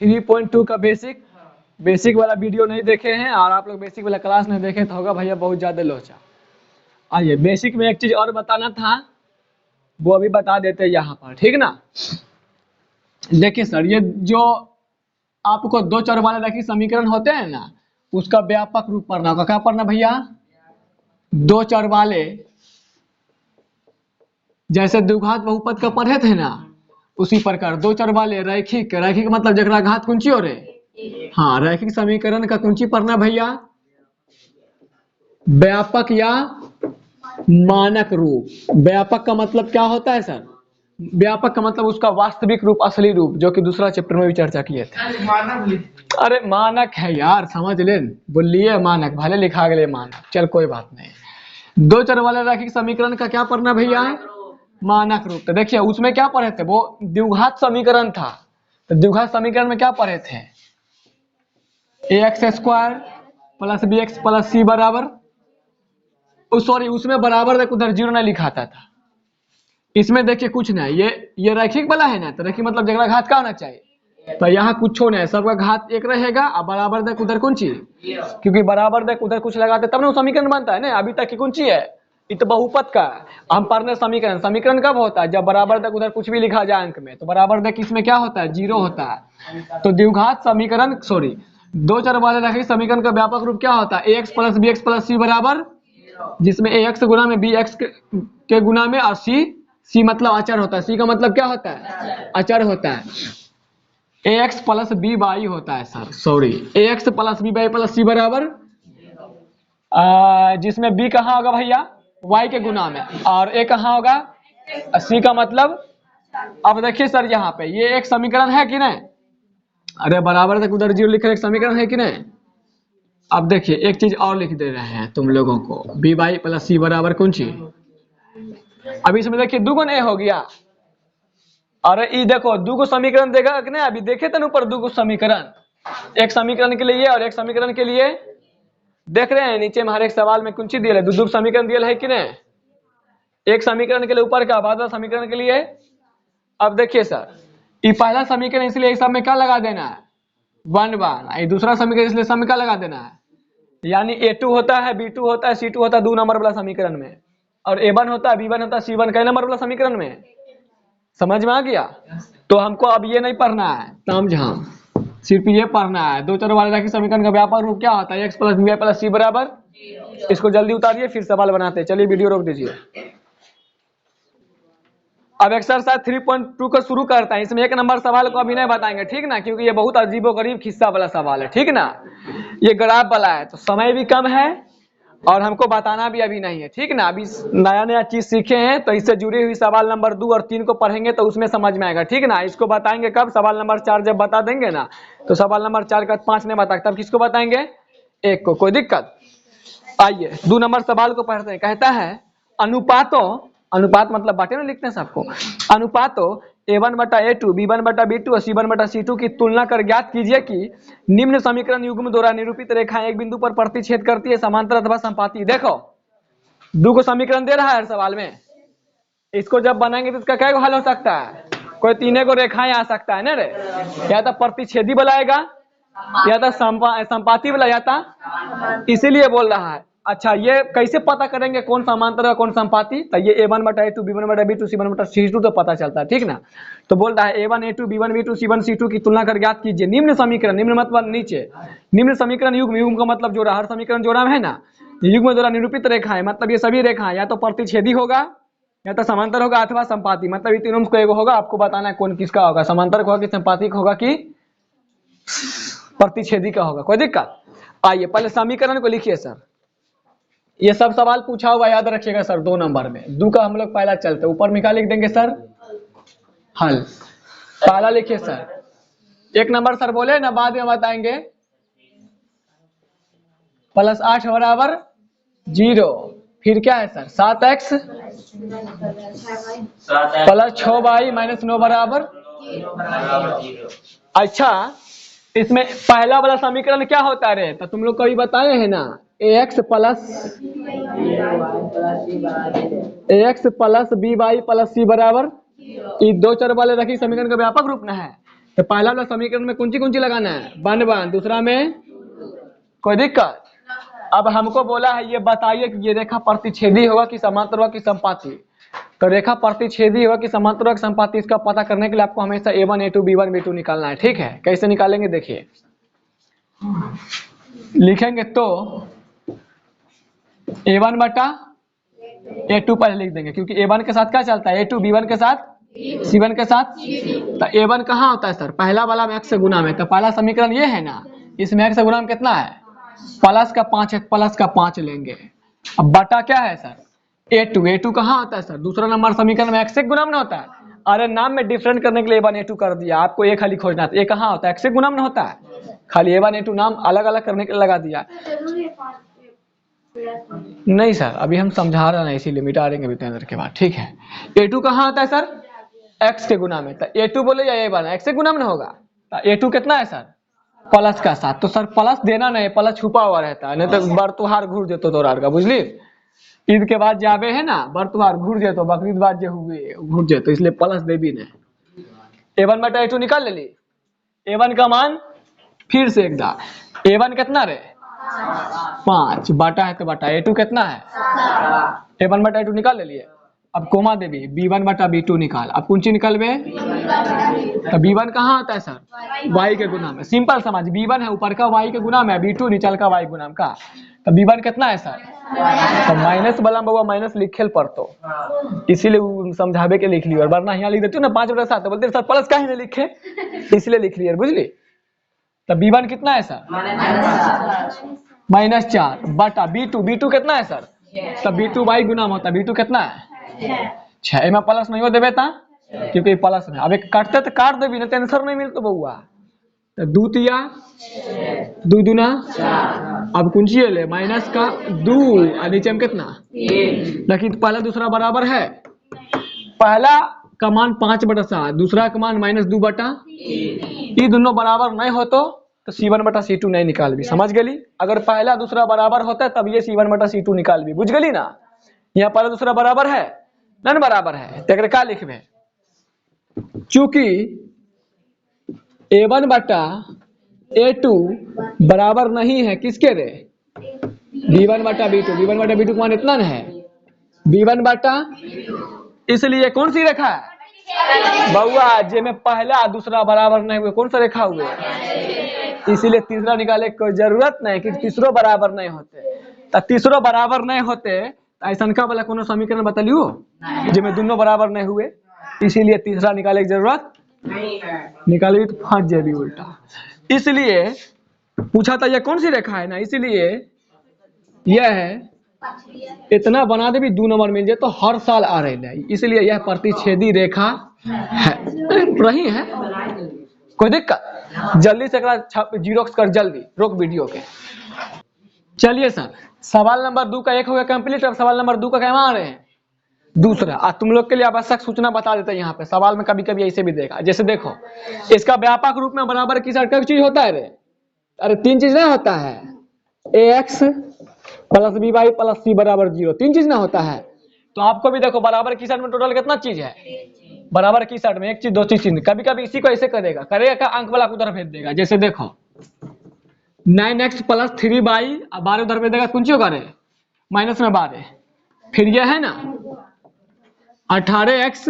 3.2 का बेसिक वाला वीडियो नहीं देखे हैं और आप लोग बेसिक वाला क्लास नहीं देखे तो होगा भैया बहुत ज्यादा लोचा। आइए बेसिक में एक चीज और बताना था, वो अभी बता देते हैं यहाँ पर, ठीक ना। देखिए सर, ये जो आपको दो चर वाले रैखिक समीकरण होते हैं ना, उसका व्यापक रूप पढ़ना होगा। क्या पढ़ना भैया? दो चर वाले, जैसे द्विघात बहुपद का पढ़े थे ना, उसी प्रकार दो चर वाले रैखिक मतलब जरा घात कुंची हो रहे, हाँ, रैखिक समीकरण का कुंची पढ़ना भैया, व्यापक या मानक रूप। व्यापक का मतलब क्या होता है सर? व्यापक का मतलब उसका वास्तविक रूप, असली रूप, जो कि दूसरा चैप्टर में भी चर्चा किए थे। अरे मानक है यार, समझ ले, बोलिए मानक, भले लिखा गया मानक, चल कोई बात नहीं। दो चर वाले रैखिक समीकरण का क्या पढ़ना भैया? मानक रूप। तो देखिए उसमें क्या पढ़े थे, वो द्विघात समीकरण था। तो द्विघात समीकरण में क्या पढ़े थे? ax² plus bx plus c बराबर, सॉरी उसमें बराबर देख उधर जीरो नहीं लिखाता था। इसमें देखिए कुछ नहीं, ये रैखिक वाला है ना, तो रैखिक मतलब जगह घात का होना चाहिए, तो यहाँ कुछ नहीं है, सबका घात एक रहेगा और बराबर देख उधर कौन चीज, क्योंकि बराबर देख उधर कुछ लगाते तब ना वो समीकरण बनता है ना। अभी तक की कौन ची है, ये तो बहुपद का है। हम पढ़ने समीकरण कब होता है? जब बराबर देख उधर कुछ भी लिखा जाए अंक में, तो बराबर देख इसमें क्या होता है? जीरो होता है। तो द्विघात समीकरण, सॉरी, दो चर वाले रैखिक समीकरण का व्यापक रूप क्या होता है? ax plus bx plus c बराबर, जिसमें ax गुना में bx के गुना में और c मतलब अचर होता है। c का मतलब क्या होता है? अचर होता है। ax प्लस बी वाई होता है sir, sorry, ax plus B Y plus c बराबर, जिसमें b कहाँ होगा भैया? y के गुना में, और a कहाँ होगा? c का मतलब, अब देखिए सर यहाँ पे ये एक समीकरण है कि नहीं? अरे बराबर तक उधर जीरो लिख रहे, एक समीकरण है कि नहीं? अब देखिए एक चीज और लिख दे रहे हैं तुम लोगों को, बी वाई प्लस सी बराबर कौन सी? अभी इसमें देखिए दुगुन ए हो गया। अरे ये देखो दुगो समीकरण देगा कि नहीं? अभी देखे थे ना ऊपर दुगो समीकरण, एक समीकरण के लिए और एक समीकरण के लिए। देख रहे हैं नीचे में हर एक सवाल में कुंची दिया है, दो समीकरण दिया है कि नहीं? एक समीकरण के लिए ऊपर का, बाद समीकरण के लिए। अब देखिए सर, ये पहला समीकरण इसलिए सब में क्या लगा देना है? 1 1। ये दूसरा समीकरण इसलिए सब में क्या लगा देना है? यानी a2 होता है, b2 होता है, c2 होता है 2 नंबर वाला समीकरण में, और a1 होता है, b1 होता है, c1 कई नंबर वाला समीकरण में। समझ में आ गया? तो हमको अब ये नहीं पढ़ना है तामझाम, सिर्फ ये पढ़ना है दो चर वाले रैखिक समीकरण का व्यापक रूप क्या होता है? x plus B plus c बराबर, इसको जल्दी उतारिए फिर सवाल बनाते हैं। चलिए वीडियो रोक दीजिए। अब एक्सरसाइज 3.2 को शुरू करता है। इसमें एक नंबर सवाल को अभी नहीं बताएंगे, ठीक ना, क्योंकि ये बहुत अजीबोगरीब खिस्सा वाला सवाल है, ठीक ना। ये ग्राफ वाला है तो समय भी कम है और हमको बताना भी अभी नहीं है, ठीक ना। अभी नया नया चीज सीखे हैं तो इससे जुड़ी हुई सवाल नंबर 2 और 3 को पढ़ेंगे तो उसमें समझ में आएगा, ठीक ना। इसको बताएंगे कब? सवाल नंबर 4 जब बता देंगे ना, तो सवाल नंबर 4 का 5 नहीं बता, तब किसको बताएंगे? 1 को। कोई दिक्कत? आइए 2 नंबर सवाल को पढ़ते हैं। कहता है अनुपातों, अनुपात मतलब बाटे में लिखते हैं सबको, अनुपातों a1 बटा a2, b1 बटा b2 और c1 बटा c2 की तुलना कर ज्ञात कीजिए कि निम्न समीकरण युग्म द्वारा निरूपित रेखाएं एक बिंदु पर प्रतिच्छेद करती है, समांतर अथवा संपाती। देखो दो को समीकरण दे रहा है हर सवाल में, इसको जब बनाएंगे तो इसका क्या हल हो सकता है? कोई तीन को रेखाएं आ सकता है ना रे, या तो प्रतिच्छेदी बनाएगा या तो संपाती वाला, या तो इसीलिए बोल रहा है। अच्छा ये कैसे पता करेंगे कौन समांतर है कौन संपाती? तो ये a1 बटा a2, b1 बटा b2, c1 बटा c2 तो पता चलता है, ठीक ना। तो बोल रहा है a1 a2 b1 b2 c1 c2 की तुलना कर ज्ञात कीजिए निम्न समीकरण, निम्न मतलब नीचे, निम्न समीकरण युग्म, युग्म का मतलब जोड़ा, हर समीकरण जोड़ा है ना, युग्म द्वारा निरूपित रेखाएं मतलब ये सभी रेखाएं या तो प्रतिच्छेदी होगा या तो समांतर होगा अथवा संपाती, मतलब ये तीनों को एक होगा। आपको बताना है कौन किसका होगा, समांतर का होगा कि संपाती का होगा कि प्रतिच्छेदी का होगा। कोई दिक्कत? आइए पहले समीकरण को लिखिए सर, ये सब सवाल पूछा हुआ याद रखिएगा सर 2 नंबर में। 2 का हम लोग पहला चलते, ऊपर में क्या लिख देंगे सर? हल। पहला लिखिए सर, 1 नंबर सर बोले ना, बाद में बताएंगे। प्लस 8 बराबर 0, फिर क्या है sir? 7x plus 6y minus 9 बराबर। अच्छा इसमें पहला वाला समीकरण क्या होता है रे? तो तुम लोग कभी बताए हैं ना, ax plus B Y plus c बराबर, ये दो चर वाले रैखिक समीकरण का व्यापक रूप ना है। तो पहला वाला समीकरण में कौन सी लगाना है, 1 1, दूसरा में कोई दिक्कत। अब हमको बोला है ये बताइए कि ये रेखा प्रतिच्छेदी होगा कि समांतर होगा कि संपाती। तो रेखा प्रतिच्छेदी होगा कि समांतर होगा कि संपाती, इसका पता करने के लिए आपको हमेशा a1 a2 b1 b2 निकालना है। ठीक है, कैसे निकालेंगे देखिए, लिखेंगे तो a1 बटा a2 पहले लिख देंगे, क्योंकि a1 के साथ क्या चलता है, a2 b1 के साथ c1 के साथ। तो a1 कहाँ होता है सर, पहला वाला में x से गुना में, तो पहला समीकरण ये है ना, इसमें x से गुना में कितना है, प्लस का 5 है, प्लस का 5 लेंगे। अब बटा क्या है सर, a2 कहाँ होता है सर, दूसरा नंबर समीकरण में x से गुना में होता है। अरे नाम में डिफरेंट करने के लिए a1 a2 कर दिया, आपको ये खाली खोजना था, ये कहाँ होता है, x से गुना में होता है, खाली a1 a2 नाम अलग अलग करने के लिए लगा दिया। नहीं सर, अभी हम समझा रहे हैं, इसीलिए मिटा देंगे इतने देर के बाद। ठीक है, a2 कहाँ होता है सर, x के गुना में, तो a2 बोले या a1 x से गुना में होगा। तो a2 कितना है सर, प्लस का 7। तो सर प्लस देना नहीं, प्लस छुपा हुआ रहता है, नहीं तो बरतुहार घूर देते तो का बुझली। ईद के बाद जाबे है ना, बरतुहार घूर जेतो, बकरीद बाद जे हुए घूर जेतो, इसलिए प्लस देवी नहीं। a1 बटा a2 निकाल ले ली, a1 का मान फिर से एक दा, a1 कितना रे 5 बटा है, तो बटा a2 कितना है, a1 बटा a2 निकाल ले लिए। अब कोमा देवी b1 बटा b2 निकाल, अब कौन सी निकालबे, तो b1 कहाँ आता है सर, y के गुना में, सिंपल समझ, b1 है ऊपर का y के गुना में, b2 नीचल का y गुना का। तो b1 कितना है सर, तो माइनस वाला बउआ माइनस लिखेल पड़तो, इसीलिए समझावे के लिख ली, और वरना यहाँ लिख देती ना 5 बटा 7, तो बोलते सर प्लस काहे नहीं लिखे, इसलिए लिख लिया, बुझली। तो b1 कितना है सर, -4 बटा b2 कितना है सर, तो b2 y गुना में होता है, b2 कितना है 6, में प्लस नहीं हो देवे ता, क्योंकि प्लस में, अब एक काटते तो काट देवी ना, आंसर नहीं मिलता बउआ। तो 2 तिया 2 दूना, अब कुंजी ले माइनस का 2 और नीचे में कितना, लेकिन पहला दूसरा बराबर है, पहला का मान 5 बटा 7, दूसरा का मान -2 बटा, ये दोनों बराबर नहीं हो तो c1 बटा c2 नहीं निकाल भी, समझ गली। अगर पहला दूसरा बराबर होता है तब ये c1 बटा c2 निकाल भी, बुझ गली ना। यहाँ पहला दूसरा बराबर है, नन बराबर है, तो क्या लिखबे, चूंकि a1 बटा a2 बराबर नहीं है किसके रे, b1 बटा b2 का मान इतना है b1 बटा, इसलिए कौन सी रेखा है बउआ, जे में पहला दूसरा बराबर नहीं हुए, कौन सा रेखा हुए, इसीलिए तीसरा निकाले कोई जरूरत नहीं कि तीसरो बराबर नहीं होते। तो तीसरो बराबर नहीं होते ऐसा का वाला कोनो समीकरण बतलियो जिसमें दोनों बराबर नहीं हुए, इसीलिए तीसरा निकाले की जरूरत नहीं है, निकाली तो फंस जाएगी उल्टा। इसलिए पूछा था ये कौन सी रेखा है ना, इसलिए यह है, इतना बना दे भी 2 नंबर मिल जाए तो हर साल आ रही है, इसलिए यह प्रतिच्छेदी रेखा है, रही है, कोई दिक्कत। जल्दी से जीरोक्स कर, जल्दी रोक वीडियो के। चलिए सर, सवाल नंबर 2 का 1 हो गया कंप्लीट। अब सवाल नंबर 2 का क्या आ रहे हैं, दूसरा। तुम लोग के लिए आवश्यक सूचना बता देते हैं, यहाँ पे सवाल में कभी कभी ऐसे भी देगा, जैसे देखो इसका व्यापक रूप में बराबर की साइड चीज होता है रे, अरे 3 चीज नहीं होता है, ax plus by plus c बराबर 0, 3 चीज ना होता है। तो आपको भी देखो बराबर की साइड में टोटल कितना चीज है, बराबर की साइड में 1 चीज 2 चीज, कभी कभी इसी को ऐसे करेगा का अंक वाला उधर भेज देगा, जैसे देखो 9x प्लस 3y, अब 12 उधर भेज देगा, कौन सी होगा रे माइनस में 12, फिर यह है ना 18x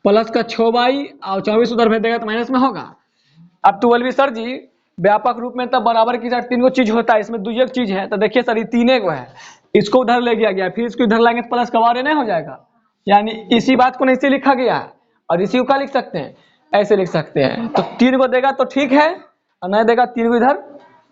प्लस का 6y और 24 उधर भेज देगा तो माइनस में होगा। अब तो बोलबी सर जी व्यापक रूप में तब बराबर की साइड 3 गो चीज होता है, इसमें 2 एक चीज है, तो देखिए सर ये 3 गो है, इसको उधर ले गया, फिर इसको इधर लाएंगे तो प्लस का बारे नहीं हो जाएगा, यानी इसी बात को ऐसे लिखा गया है, और इसी को क्या लिख सकते हैं, ऐसे लिख सकते हैं। तो 3 को देगा तो ठीक है, और नहीं देगा 3 को इधर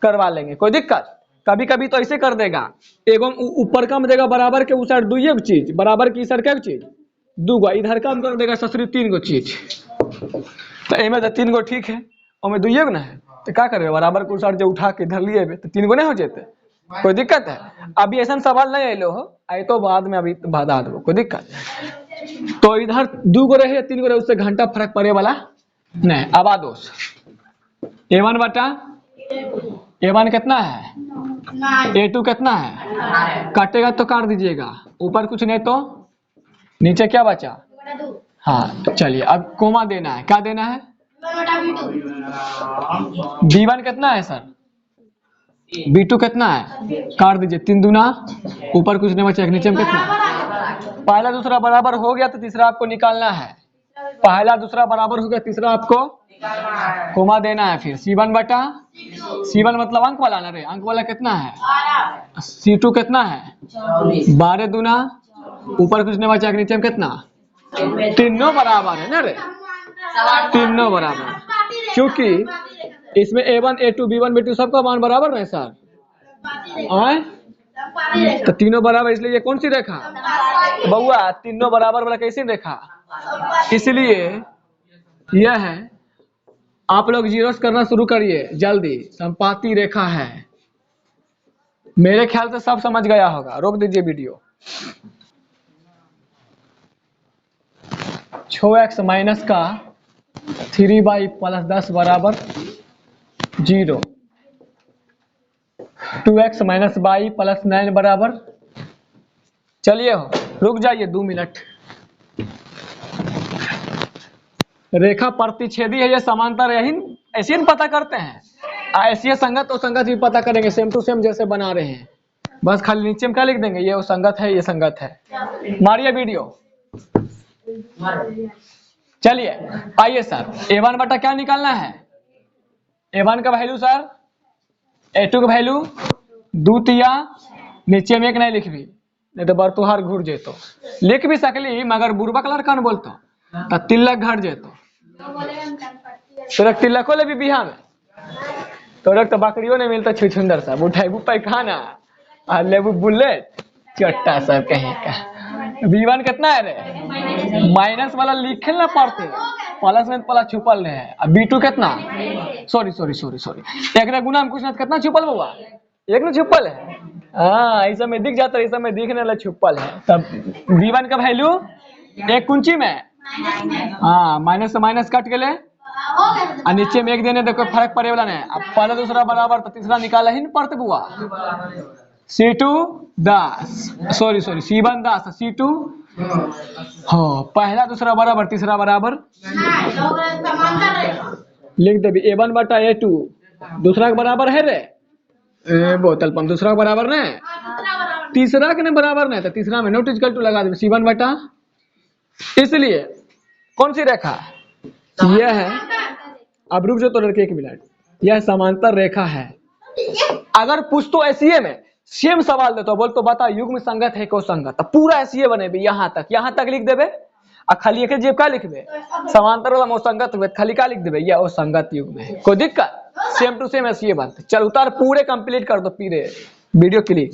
करवा लेंगे, कोई दिक्कत। कभी कभी तो ऐसे कर देगा, एगो ऊपर कम देगा बराबर के उस साइड 2 एक चीज, बराबर की साइड क्या चीज 2 गो, इधर कम कर देगा ससुरी 3 गो चीज, तो एमे तो 3 गो ठीक है, और 2 एक ना है, तो क्या करे बराबर को साइड जो उठा के इधर लिए तो 3 गो नहीं हो जाते, कोई दिक्कत है। अभी ऐसा सवाल नहीं आये हो, आए तो बाद में अभी बता दो, कोई दिक्कत। तो इधर 2 गो रहे 3 गो रहे, उससे घंटा फर्क पड़े वाला नहीं। अब आ दोस्त a1 बटा a1 कितना है, a2 कितना है, काटेगा तो काट दीजिएगा, ऊपर कुछ नहीं तो नीचे क्या बचा, हाँ चलिए अब कोमा देना है, क्या देना है B1 कितना है सर, B2 कितना है, काट दीजिए, 3 दूना ऊपर कुछ नहीं बचा, नीचे में कितना, पहला दूसरा बराबर हो गया तो तीसरा आपको निकालना है, पहला दूसरा बराबर हो गया, तीसरा आपको कोमा देना है। फिर C1 बटा C1 मतलब अंक वाला ना रे, अंक वाला कितना है, C2 कितना है 12 दूना ऊपर कुछ नहीं बचा, नीचे में कितना, तीनों बराबर है ना रे, तीनों बराबर, क्योंकि इसमें A1 A2 B1 B2 सबका मान बराबर है सर, तो तीनों बराबर, इसलिए ये कौन सी रेखा, तो बउआ तीनों बराबर वाला कैसी रेखा, इसलिए यह है, आप लोग जीरोस करना शुरू करिए जल्दी, संपाती रेखा है, मेरे ख्याल से सब समझ गया होगा, रोक दीजिए वीडियो। 6x माइनस का 3y प्लस 10 बराबर 0, 2x माइनस y प्लस 9 बराबर, चलिए हो रुक जाइए 2 मिनट, रेखा प्रतिच्छेदी है, ये समांतर यही ऐसे ही पता करते हैं, ऐसी संगत और संगत भी पता करेंगे, सेम टू सेम जैसे बना रहे हैं, बस खाली नीचे में क्या लिख देंगे, ये संगत है, ये संगत है, मारिए वीडियो। चलिए आइए सर, A1 बटा क्या निकालना है, A1 का वैल्यू सर, A2 का वैल्यू 2 तिया, नीचे में एक नहीं लिख भी, नहीं तो बरतुहार घूर जेतो, लिख भी सकली मगर बुरबा कलर कौन बोलतो, तो तिलक घर जेतो, तोरक तिलको ले भी बिहा में, तोरक तो बकरियों ने मिलता छुछुंदर सा, उठाइबू पैखाना और लेबू बुलेट चट्टा सब कहीं का। B1 कितना है रे, माइनस वाला लिखे ना पड़ते, प्लस में प्लस छुपल है, अब B2 कितना, सॉरी एक ने गुना में कुछ ना कितना छुपल बउआ, एक ने छुपल है, हाँ ऐसा में दिख जाता है, ऐसा में दिखने वाला छुपल है, तब B1 का वैल्यू एक कुंची में, हाँ माइनस से माइनस कट के ले, और नीचे में एक देने देखो फर्क पड़े वाला नहीं, अब पहला दूसरा बराबर तो तीसरा निकाला ही नहीं पड़ते बुआ, C2 10 सॉरी C1 10 C2 हाँ पहला दूसरा बराबर तीसरा बराबर, लिख दे A1 बटा A2 दूसरा के बराबर है रे, बोतल पंप दूसरा के बराबर नहीं, तीसरा के नहीं बराबर नहीं, तो तीसरा में नोट इक्वल टू लगा दे C1 बटा, इसलिए कौन सी रेखा यह है, अब रुक जाओ तो लड़के 1 मिनट, यह समांतर रेखा है, अगर पूछ तो एसीए में सेम सवाल दे तो बोल तो बता युग्म संगत है को संगत, तो पूरा एसीए बनेबे यहाँ तक लिख देबे, आ खाली एक जेब का लिखबे, समांतर वाला संगत हुए खाली का लिख देबे, यह वो संगत युग्म है, कोई दिक्कत, सेम टू सेम एसीए बनते, चल उतार पूरे कंप्लीट कर दो, पूरे वीडियो क्लिक।